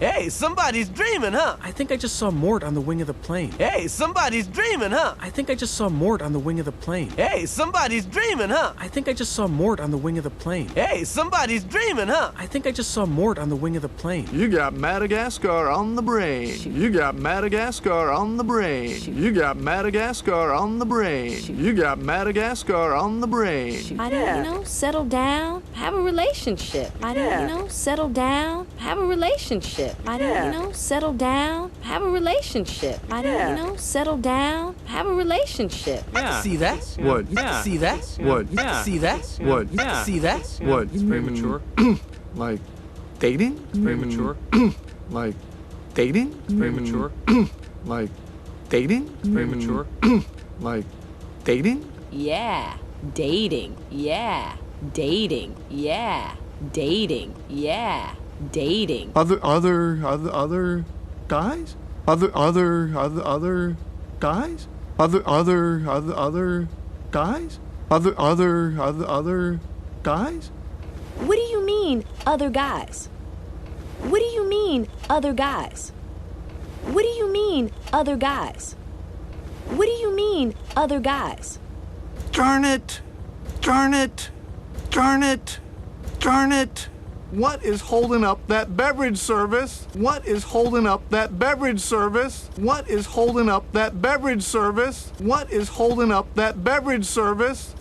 Hey, somebody's dreaming, huh? I think I just saw Mort on the wing of the plane. Hey, somebody's dreaming, huh? I think I just saw Mort on the wing of the plane. Hey, somebody's dreaming, huh? I think I just saw Mort on the wing of the plane. Hey, somebody's dreaming, huh? I think I just saw Mort on the wing of the plane. You got Madagascar on the brain. You got Madagascar on the brain. You got Madagascar on the brain. You got Madagascar on the brain. Why don't, settle down, have a relationship. Why don't, settle down, have a relationship. Why don't, settle down, have a relationship. Why don't, settle down, have a relationship. I can see that. Would. I can see that. Would. I can see that. Would. I can see that. Would. It's premature. Like dating? It's premature. Like dating? It's premature. Like dating? It's premature. Like dating? Yeah, dating. Yeah, dating. Yeah, dating. Yeah, dating. Other guys? Other guys? Other guys? Other guys? What do you mean, other guys? What do you mean, other guys? What do you mean, other guys? What do you mean, other guys? Darn it! Darn it! Darn it! Darn it! What is holding up that beverage service? What is holding up that beverage service? What is holding up that beverage service? What is holding up that beverage service?